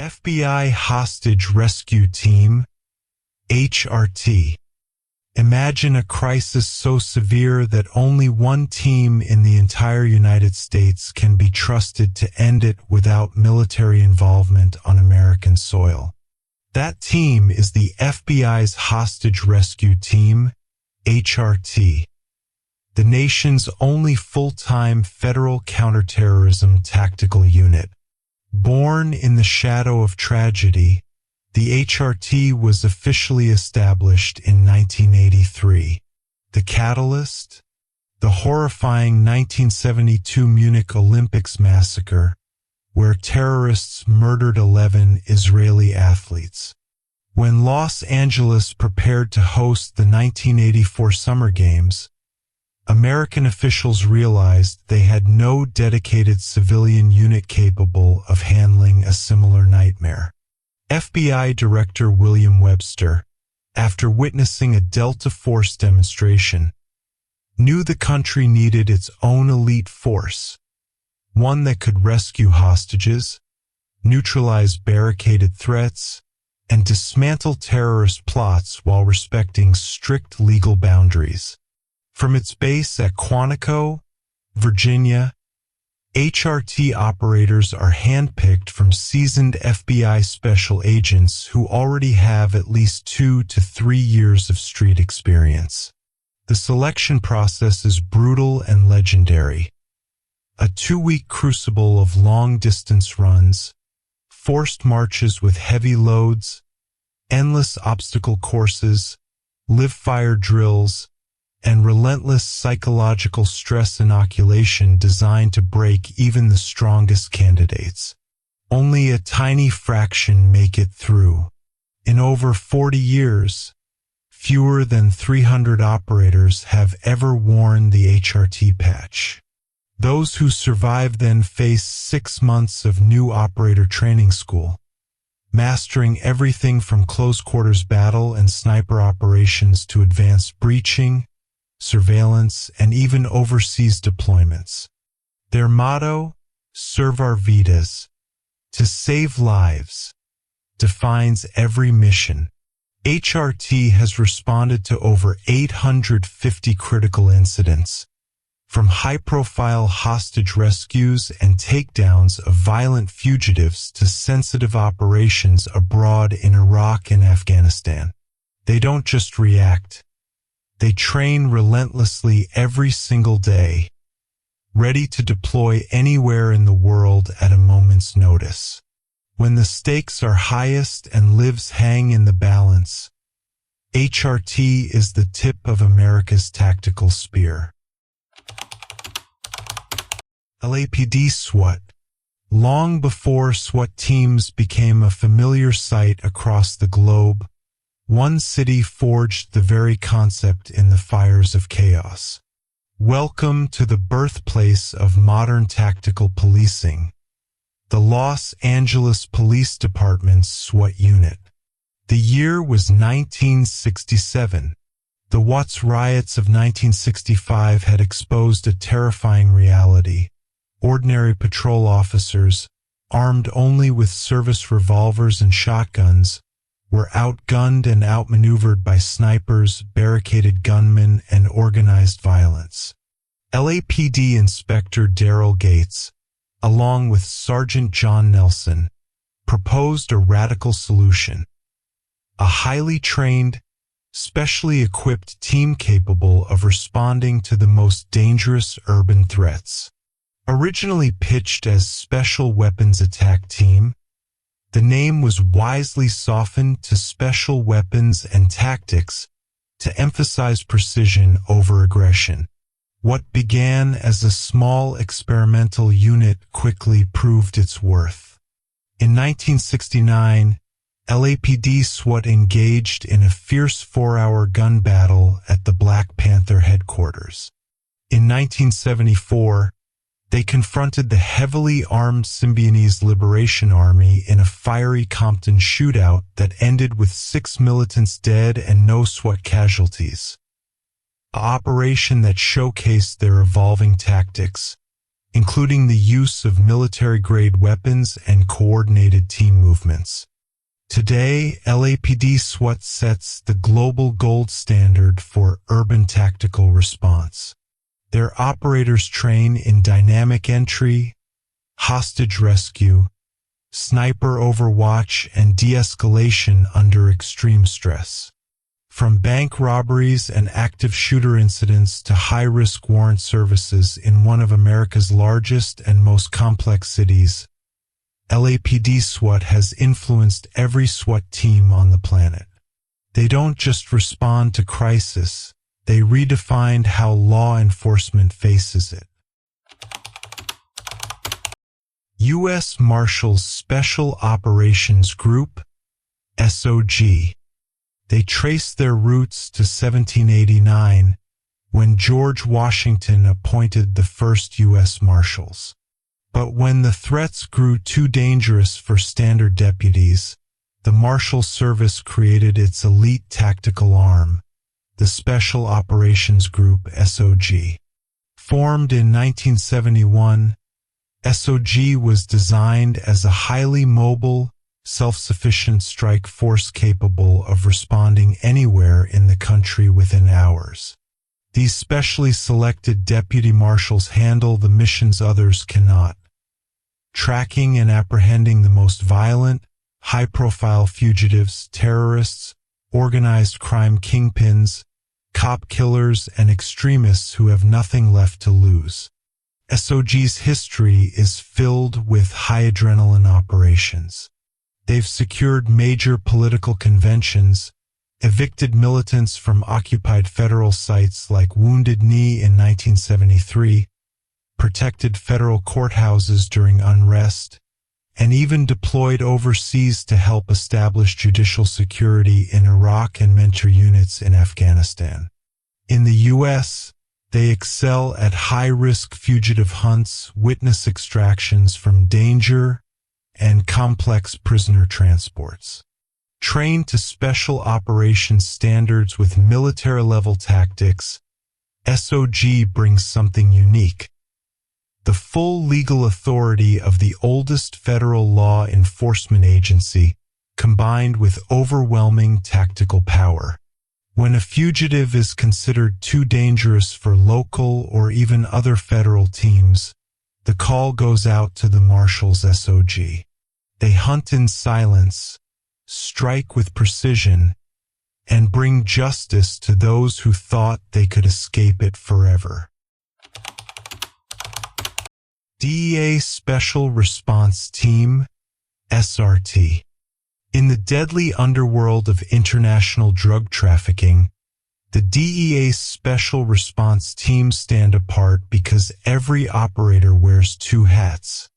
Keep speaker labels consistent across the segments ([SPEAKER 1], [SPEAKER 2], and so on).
[SPEAKER 1] FBI Hostage Rescue Team, HRT. Imagine a crisis so severe that only one team in the entire United States can be trusted to end it without military involvement on American soil. That team is the FBI's Hostage Rescue Team, HRT, the nation's only full-time federal counterterrorism tactical unit. Born in the shadow of tragedy, the HRT was officially established in 1983. The catalyst? The horrifying 1972 Munich Olympics massacre, where terrorists murdered 11 Israeli athletes. When Los Angeles prepared to host the 1984 Summer Games, American officials realized they had no dedicated civilian unit capable of handling a similar nightmare. FBI Director William Webster, after witnessing a Delta Force demonstration, knew the country needed its own elite force, one that could rescue hostages, neutralize barricaded threats, and dismantle terrorist plots while respecting strict legal boundaries. From its base at Quantico, Virginia, HRT operators are handpicked from seasoned FBI special agents who already have at least 2 to 3 years of street experience. The selection process is brutal and legendary. A 2-week crucible of long-distance runs, forced marches with heavy loads, endless obstacle courses, live-fire drills, and relentless psychological stress inoculation designed to break even the strongest candidates. Only a tiny fraction make it through. In over 40 years, fewer than 300 operators have ever worn the HRT patch. Those who survive then face 6 months of new operator training school, mastering everything from close-quarters battle and sniper operations to advanced breaching, surveillance, and even overseas deployments. Their motto, "Servar vidas," to save lives, defines every mission. HRT has responded to over 850 critical incidents, from high-profile hostage rescues and takedowns of violent fugitives to sensitive operations abroad in Iraq and Afghanistan. They don't just react. They train relentlessly every single day, ready to deploy anywhere in the world at a moment's notice. When the stakes are highest and lives hang in the balance, HRT is the tip of America's tactical spear. LAPD SWAT. Long before SWAT teams became a familiar sight across the globe, one city forged the very concept in the fires of chaos. Welcome to the birthplace of modern tactical policing, the Los Angeles Police Department's SWAT unit. The year was 1967. The Watts riots of 1965 had exposed a terrifying reality. Ordinary patrol officers, armed only with service revolvers and shotguns, were outgunned and outmaneuvered by snipers, barricaded gunmen, and organized violence. LAPD Inspector Daryl Gates, along with Sergeant John Nelson, proposed a radical solution. A highly trained, specially equipped team capable of responding to the most dangerous urban threats. Originally pitched as Special Weapons Attack Team, the name was wisely softened to Special Weapons and Tactics to emphasize precision over aggression. What began as a small experimental unit quickly proved its worth. In 1969, LAPD SWAT engaged in a fierce 4-hour gun battle at the Black Panther headquarters. In 1974, they confronted the heavily armed Symbionese Liberation Army in a fiery Compton shootout that ended with 6 militants dead and no SWAT casualties. An operation that showcased their evolving tactics, including the use of military-grade weapons and coordinated team movements. Today, LAPD SWAT sets the global gold standard for urban tactical response. Their operators train in dynamic entry, hostage rescue, sniper overwatch, and de-escalation under extreme stress. From bank robberies and active shooter incidents to high-risk warrant services in one of America's largest and most complex cities, LAPD SWAT has influenced every SWAT team on the planet. They don't just respond to crisis, they redefined how law enforcement faces it. U.S. Marshals Special Operations Group, SOG. They trace their roots to 1789, when George Washington appointed the first U.S. Marshals. But when the threats grew too dangerous for standard deputies, the Marshal Service created its elite tactical arm, the Special Operations Group, SOG. Formed in 1971, SOG was designed as a highly mobile, self-sufficient strike force capable of responding anywhere in the country within hours. These specially selected deputy marshals handle the missions others cannot, tracking and apprehending the most violent, high-profile fugitives, terrorists, organized crime kingpins, cop killers, and extremists who have nothing left to lose. SOG's history is filled with high-adrenaline operations. They've secured major political conventions, evicted militants from occupied federal sites like Wounded Knee in 1973, protected federal courthouses during unrest, and even deployed overseas to help establish judicial security in Iraq and mentor units in Afghanistan. In the U.S., they excel at high-risk fugitive hunts, witness extractions from danger, and complex prisoner transports. Trained to special operations standards with military-level tactics, SOG brings something unique: the full legal authority of the oldest federal law enforcement agency, combined with overwhelming tactical power. When a fugitive is considered too dangerous for local or even other federal teams, the call goes out to the Marshals SOG. They hunt in silence, strike with precision, and bring justice to those who thought they could escape it forever. DEA Special Response Team, SRT. In the deadly underworld of international drug trafficking, the DEA's Special Response Teams stand apart because every operator wears two hats: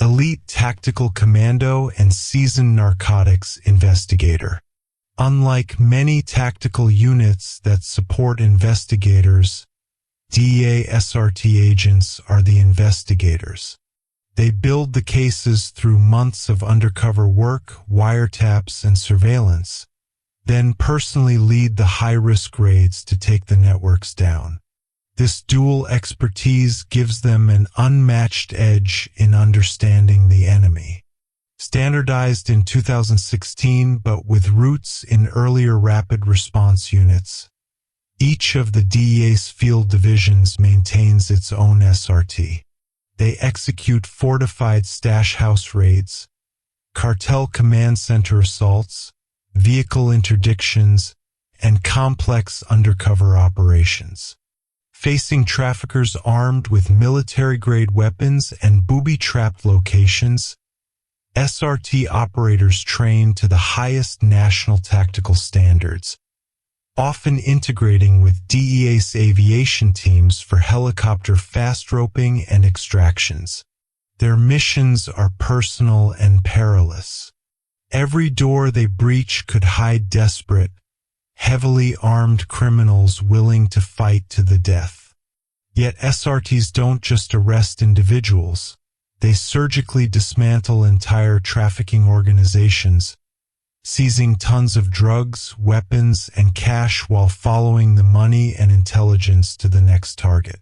[SPEAKER 1] elite tactical commando and seasoned narcotics investigator. Unlike many tactical units that support investigators, DEA SRT agents are the investigators. They build the cases through months of undercover work, wiretaps, and surveillance, then personally lead the high-risk raids to take the networks down. This dual expertise gives them an unmatched edge in understanding the enemy. Standardized in 2016 but with roots in earlier rapid response units, each of the DEA's field divisions maintains its own SRT. They execute fortified stash house raids, cartel command center assaults, vehicle interdictions, and complex undercover operations. Facing traffickers armed with military-grade weapons and booby-trapped locations, SRT operators train to the highest national tactical standards, often integrating with DEA's aviation teams for helicopter fast roping and extractions. Their missions are personal and perilous. Every door they breach could hide desperate, heavily armed criminals willing to fight to the death. Yet SRTs don't just arrest individuals. They surgically dismantle entire trafficking organizations, seizing tons of drugs, weapons, and cash while following the money and intelligence to the next target.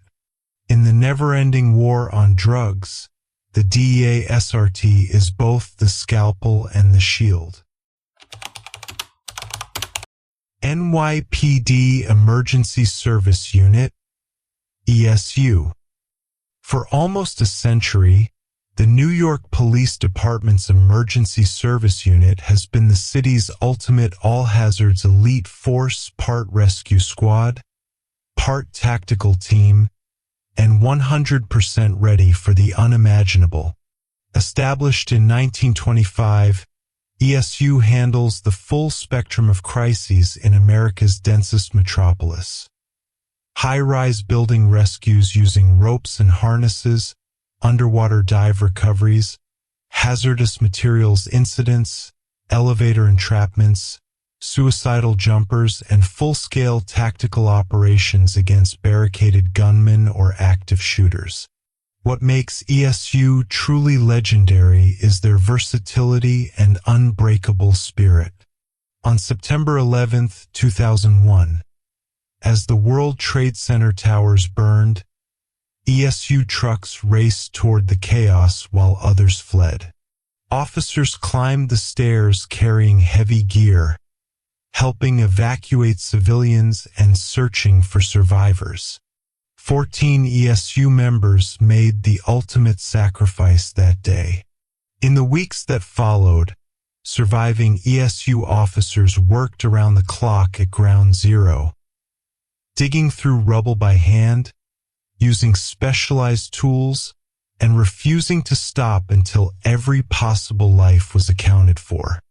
[SPEAKER 1] In the never-ending war on drugs, the DEA SRT is both the scalpel and the shield. NYPD Emergency Service Unit, ESU. For almost a century, the New York Police Department's Emergency Service Unit has been the city's ultimate all-hazards elite force, part rescue squad, part tactical team, and 100% ready for the unimaginable. Established in 1925, ESU handles the full spectrum of crises in America's densest metropolis. High-rise building rescues using ropes and harnesses, underwater dive recoveries, hazardous materials incidents, elevator entrapments, suicidal jumpers, and full-scale tactical operations against barricaded gunmen or active shooters. What makes ESU truly legendary is their versatility and unbreakable spirit. On September 11, 2001, as the World Trade Center towers burned, ESU trucks raced toward the chaos while others fled. Officers climbed the stairs carrying heavy gear, helping evacuate civilians and searching for survivors. 14 ESU members made the ultimate sacrifice that day. In the weeks that followed, surviving ESU officers worked around the clock at Ground Zero, digging through rubble by hand, using specialized tools, and refusing to stop until every possible life was accounted for.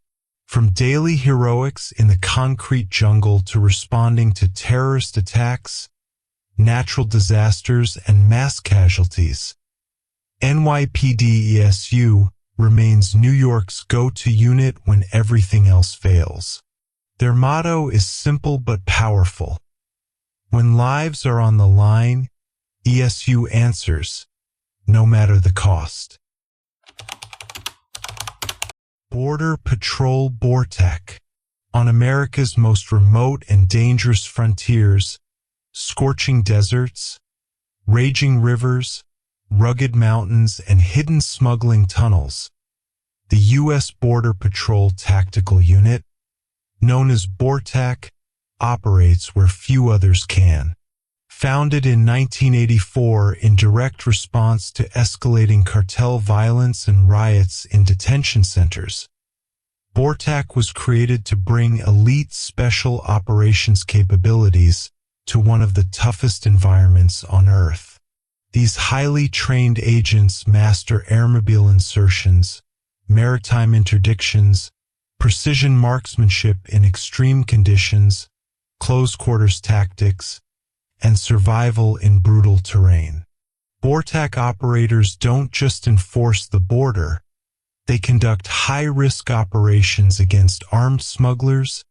[SPEAKER 1] From daily heroics in the concrete jungle to responding to terrorist attacks, natural disasters, and mass casualties, NYPD ESU remains New York's go-to unit when everything else fails. Their motto is simple but powerful. When lives are on the line, ESU answers, no matter the cost. Border Patrol BORTAC. On America's most remote and dangerous frontiers, scorching deserts, raging rivers, rugged mountains, and hidden smuggling tunnels, the U.S. Border Patrol Tactical Unit, known as BORTAC, operates where few others can. Founded in 1984 in direct response to escalating cartel violence and riots in detention centers, BORTAC was created to bring elite special operations capabilities to one of the toughest environments on Earth. These highly trained agents master airmobile insertions, maritime interdictions, precision marksmanship in extreme conditions, close-quarters tactics, and survival in brutal terrain. BORTAC operators don't just enforce the border, they conduct high-risk operations against armed smugglers,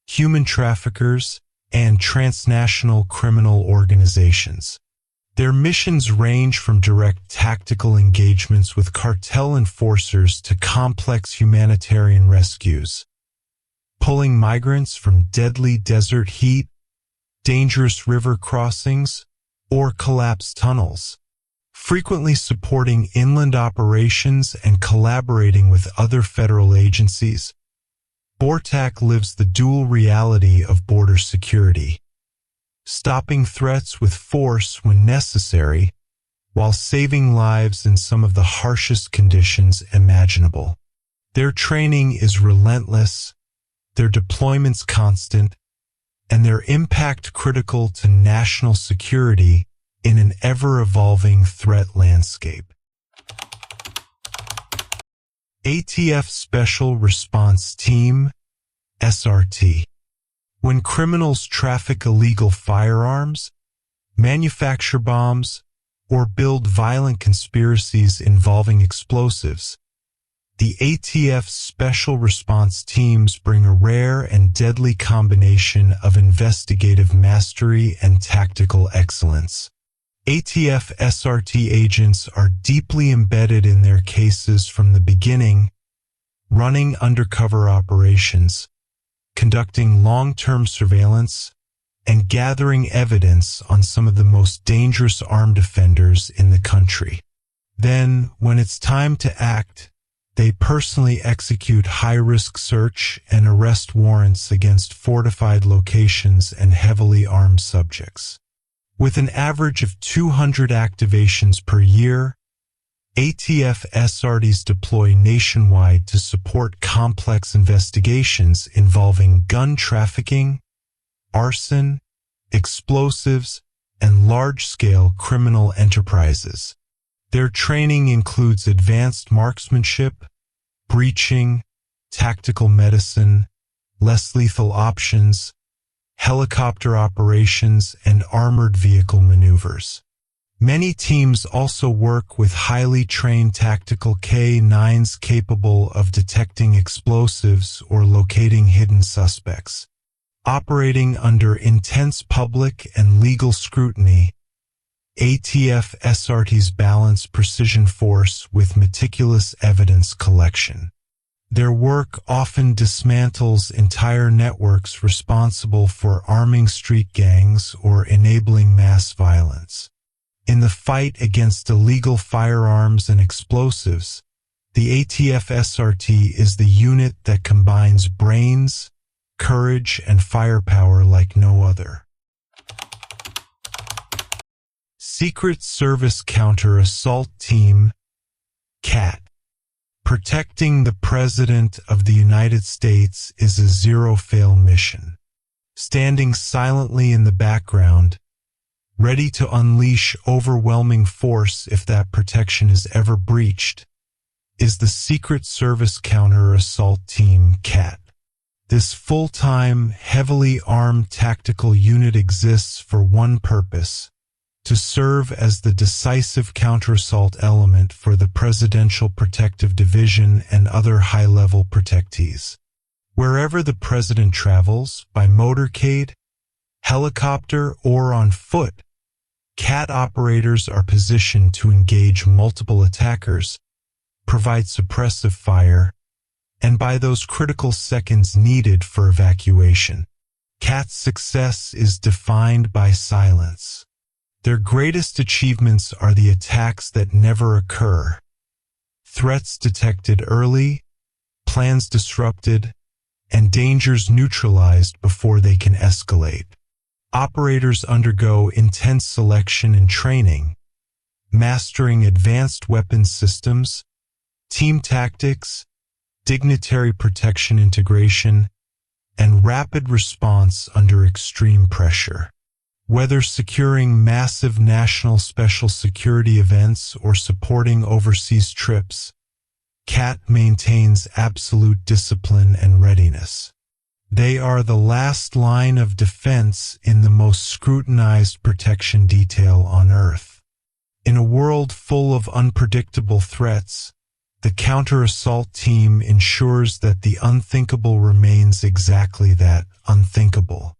[SPEAKER 1] human traffickers, and transnational criminal organizations. Their missions range from direct tactical engagements with cartel enforcers to complex humanitarian rescues, pulling migrants from deadly desert heat, dangerous river crossings, or collapsed tunnels, frequently supporting inland operations and collaborating with other federal agencies. BORTAC lives the dual reality of border security, stopping threats with force when necessary, while saving lives in some of the harshest conditions imaginable. Their training is relentless, their deployments constant, and their impact critical to national security in an ever-evolving threat landscape. ATF Special Response Team, SRT. When criminals traffic illegal firearms, manufacture bombs, or build violent conspiracies involving explosives, the ATF's Special Response Teams bring a rare and deadly combination of investigative mastery and tactical excellence. ATF SRT agents are deeply embedded in their cases from the beginning, running undercover operations, conducting long-term surveillance, and gathering evidence on some of the most dangerous armed offenders in the country. Then, when it's time to act, they personally execute high-risk search and arrest warrants against fortified locations and heavily armed subjects. With an average of 200 activations per year, ATF SRTs deploy nationwide to support complex investigations involving gun trafficking, arson, explosives, and large-scale criminal enterprises. Their training includes advanced marksmanship, breaching, tactical medicine, less lethal options, helicopter operations, and armored vehicle maneuvers. Many teams also work with highly trained tactical K-9s capable of detecting explosives or locating hidden suspects. Operating under intense public and legal scrutiny, ATF SRTs balance precision force with meticulous evidence collection. Their work often dismantles entire networks responsible for arming street gangs or enabling mass violence. In the fight against illegal firearms and explosives, the ATF SRT is the unit that combines brains, courage, and firepower like no other. Secret Service Counter-Assault Team, CAT. Protecting the President of the United States is a zero-fail mission. Standing silently in the background, ready to unleash overwhelming force if that protection is ever breached, is the Secret Service Counter-Assault Team, CAT. This full-time, heavily armed tactical unit exists for one purpose: to serve as the decisive counter-assault element for the Presidential Protective Division and other high-level protectees. Wherever the President travels, by motorcade, helicopter, or on foot, CAT operators are positioned to engage multiple attackers, provide suppressive fire, and buy those critical seconds needed for evacuation. CAT's success is defined by silence. Their greatest achievements are the attacks that never occur, threats detected early, plans disrupted, and dangers neutralized before they can escalate. Operators undergo intense selection and training, mastering advanced weapons systems, team tactics, dignitary protection integration, and rapid response under extreme pressure. Whether securing massive national special security events or supporting overseas trips, CAT maintains absolute discipline and readiness. They are the last line of defense in the most scrutinized protection detail on Earth. In a world full of unpredictable threats, the counter-assault team ensures that the unthinkable remains exactly that, unthinkable.